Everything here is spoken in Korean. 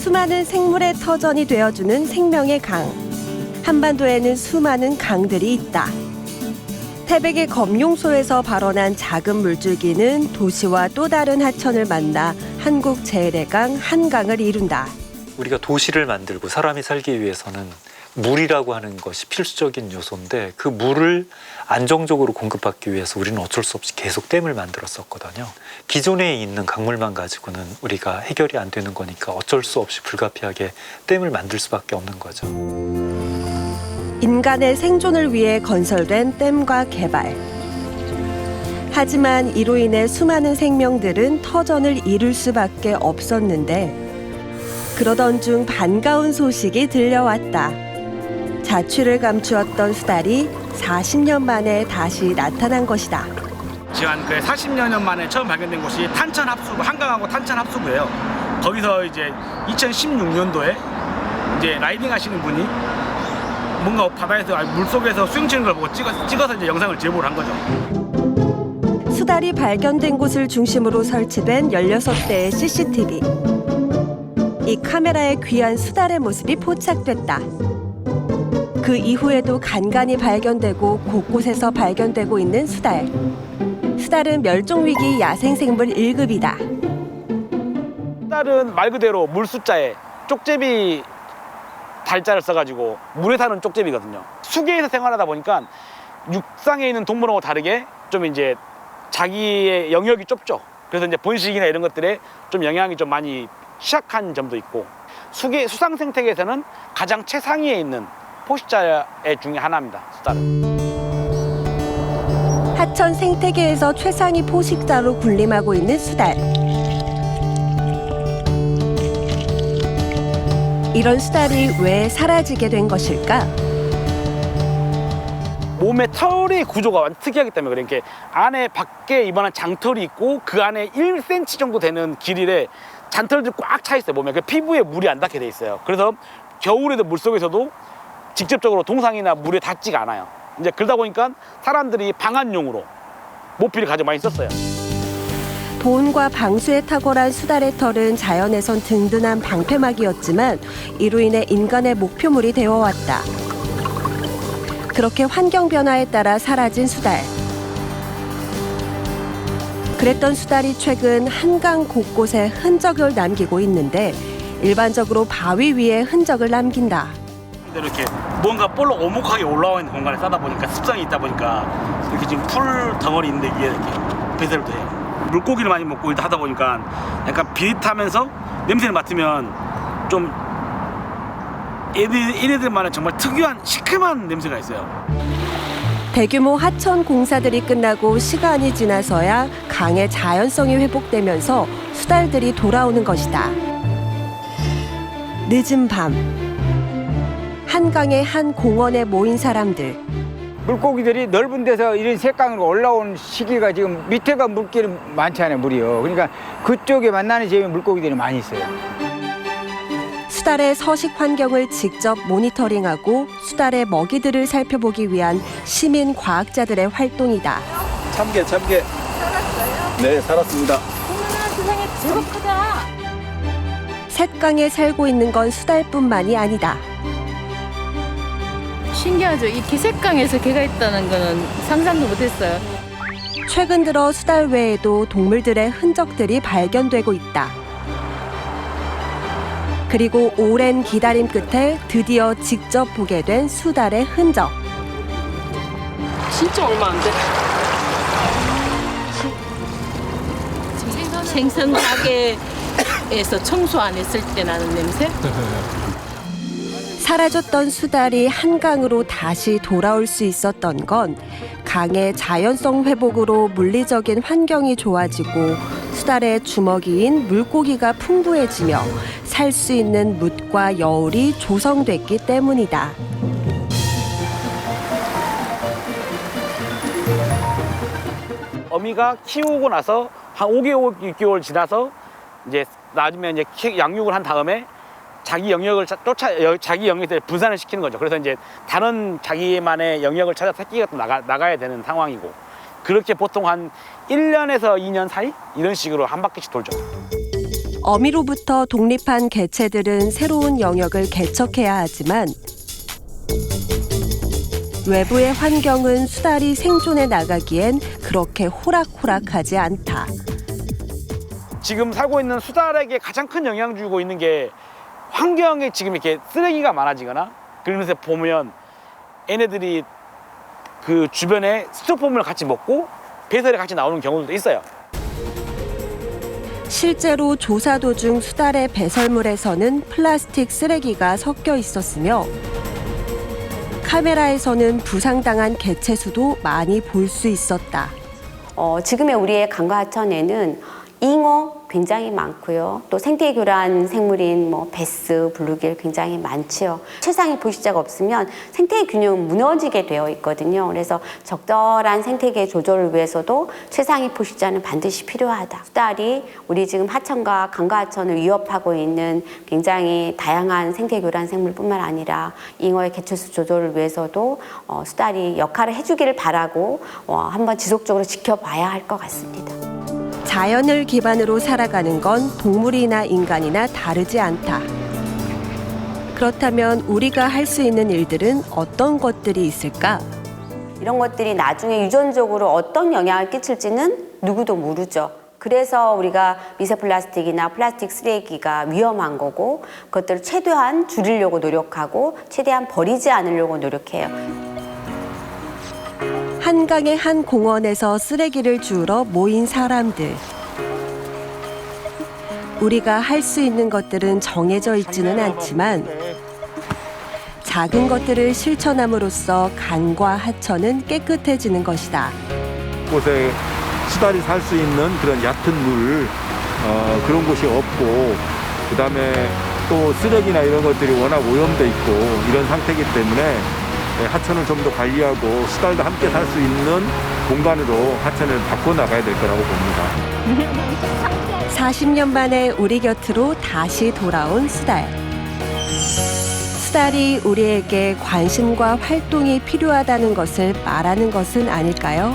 수많은 생물의 터전이 되어주는 생명의 강. 한반도에는 수많은 강들이 있다. 태백의 검룡소에서 발원한 작은 물줄기는 도시와 또 다른 하천을 만나 한국 제일의 강 한강을 이룬다. 우리가 도시를 만들고 사람이 살기 위해서는 물이라고 하는 것이 필수적인 요소인데 그 물을 안정적으로 공급받기 위해서 우리는 어쩔 수 없이 계속 댐을 만들었었거든요. 기존에 있는 강물만 가지고는 우리가 해결이 안 되는 거니까 어쩔 수 없이 불가피하게 댐을 만들 수밖에 없는 거죠. 인간의 생존을 위해 건설된 댐과 개발. 하지만 이로 인해 수많은 생명들은 터전을 잃을 수밖에 없었는데 그러던 중 반가운 소식이 들려왔다. 자취를 감추었던 수달이 40년 만에 다시 나타난 것이다. 지금 그 40여 년 만에 처음 발견된 곳이 탄천 합수부, 한강하고 탄천 합수부예요. 거기서 이제 2016년도에 이제 라이딩 하시는 분이 뭔가 바다에서 물속에서 수영 치는 걸 보고 찍어서 이제 영상을 제보를 한 거죠. 수달이 발견된 곳을 중심으로 설치된 16대의 CCTV. 이 카메라에 귀한 수달의 모습이 포착됐다. 그 이후에도 간간히 발견되고 곳곳에서 발견되고 있는 수달. 수달은 멸종위기 야생생물 1급이다. 수달은 말 그대로 물숫자에 쪽제비 달자를 써가지고 물에 사는 쪽제비거든요. 수계에서 생활하다 보니까 육상에 있는 동물하고 다르게 좀 이제 자기의 영역이 좁죠. 그래서 이제 번식이나 이런 것들에 좀 영향이 좀 많이 취약한 점도 있고 수계 수상 생태계에서는 가장 최상위에 있는 포식자 중에 하나입니다. 수달은. 하천 생태계에서 최상위 포식자로 군림하고 있는 수달. 이런 수달이 왜 사라지게 된 것일까? 몸의 털의 구조가 완전 특이하기 때문에 그래. 이렇게 안에 밖에 이만한 장털이 있고 그 안에 1cm 정도 되는 길이에 잔털들이 꽉 차 있어요. 몸에. 그 피부에 물이 안 닿게 돼 있어요. 그래서 겨울에도 물속에서도 직접적으로 동상이나 물에 닿지가 않아요. 이제 그러다 보니까 사람들이 방한용으로 모피를 가장 많이 썼어요. 보온과 방수에 탁월한 수달의 털은 자연에선 든든한 방패막이었지만 이로 인해 인간의 목표물이 되어왔다. 그렇게 환경 변화에 따라 사라진 수달. 그랬던 수달이 최근 한강 곳곳에 흔적을 남기고 있는데 일반적으로 바위 위에 흔적을 남긴다. 이렇게 뭔가 볼록 오목하게 올라와 있는 공간에 싸다 보니까 습성이 있다 보니까 이렇게 지금 풀 덩어리 있는데 위에 이렇게 배설을 해요. 물고기를 많이 먹고 하다 보니까 약간 비릿하면서 냄새를 맡으면 좀 얘네들만의 정말 특유한 시큼한 냄새가 있어요. 대규모 하천 공사들이 끝나고 시간이 지나서야 강의 자연성이 회복되면서 수달들이 돌아오는 것이다. 늦은 밤, 한강의 한 공원에 모인 사람들. 물고기들이 넓은 데서 이런 색강으로 올라온 시기가 지금 밑에가 물길이 많잖아요, 물이요. 그러니까 그쪽에 만나는 재미 물고기들이 많이 있어요. 수달의 서식 환경을 직접 모니터링하고 수달의 먹이들을 살펴보기 위한 시민 과학자들의 활동이다. 참게. 살았어요? 네, 살았습니다. 어머나 세상에 제법 크다. 샛강에 살고 있는 건 수달뿐만이 아니다. 신기하죠. 이 기색강에서 개가 있다는 거는 상상도 못했어요. 최근 들어 수달 외에도 동물들의 흔적들이 발견되고 있다. 그리고 오랜 기다림 끝에 드디어 직접 보게 된 수달의 흔적. 진짜 얼마 안 돼. 생선 가게에서 청소 안 했을 때 나는 냄새? 사라졌던 수달이 한강으로 다시 돌아올 수 있었던 건 강의 자연성 회복으로 물리적인 환경이 좋아지고 수달의 주먹이인 물고기가 풍부해지며 살 수 있는 뭇과 여울이 조성됐기 때문이다. 어미가 키우고 나서 한 5개월, 6개월 지나서 이제 나중에 이제 양육을 한 다음에 자기 영역을 자기 영역에 분산을 시키는 거죠. 그래서 이제 다른 자기만의 영역을 찾아 새끼가 또 나가야 되는 상황이고 그렇게 보통 한 1년에서 2년 사이 이런 식으로 한 바퀴씩 돌죠. 어미로부터 독립한 개체들은 새로운 영역을 개척해야 하지만 외부의 환경은 수달이 생존해 나가기엔 그렇게 호락호락하지 않다. 지금 살고 있는 수달에게 가장 큰 영향 주고 있는 게 환경에 지금 이렇게 쓰레기가 많아지거나 그러면서 보면 얘네들이 그 주변에 스티로폼을 같이 먹고 배설이 같이 나오는 경우도 있어요. 실제로 조사 도중 수달의 배설물에서는 플라스틱 쓰레기가 섞여 있었으며 카메라에서는 부상당한 개체수도 많이 볼 수 있었다. 지금의 우리의 강과 하천에는 잉어 굉장히 많고요. 또 생태교란 생물인 베스, 블루길 굉장히 많지요. 최상위 포식자가 없으면 생태 균형은 무너지게 되어 있거든요. 그래서 적절한 생태계 조절을 위해서도 최상위 포식자는 반드시 필요하다. 수달이 우리 지금 하천과 강과 하천을 위협하고 있는 굉장히 다양한 생태교란 생물뿐만 아니라 잉어의 개체수 조절을 위해서도 수달이 역할을 해주기를 바라고 한번 지속적으로 지켜봐야 할 것 같습니다. 자연을 기반으로 살아가는 건 동물이나 인간이나 다르지 않다. 그렇다면 우리가 할 수 있는 일들은 어떤 것들이 있을까? 이런 것들이 나중에 유전적으로 어떤 영향을 끼칠지는 누구도 모르죠. 그래서 우리가 미세 플라스틱이나 플라스틱 쓰레기가 위험한 거고 그것들을 최대한 줄이려고 노력하고 최대한 버리지 않으려고 노력해요. 한강의 한 공원에서 쓰레기를 주우러 모인 사람들. 우리가 할 수 있는 것들은 정해져 있지는 않지만 작은 것들을 실천함으로써 강과 하천은 깨끗해지는 것이다. 곳에 수달이 살 수 있는 그런 얕은 물 그런 곳이 없고 그다음에 또 쓰레기나 이런 것들이 워낙 오염돼 있고 이런 상태이기 때문에 하천을 좀 더 관리하고 수달도 함께 살 수 있는 공간으로 하천을 바꿔나가야 될 거라고 봅니다. 40년 만에 우리 곁으로 다시 돌아온 수달. 수달이 우리에게 관심과 활동이 필요하다는 것을 말하는 것은 아닐까요?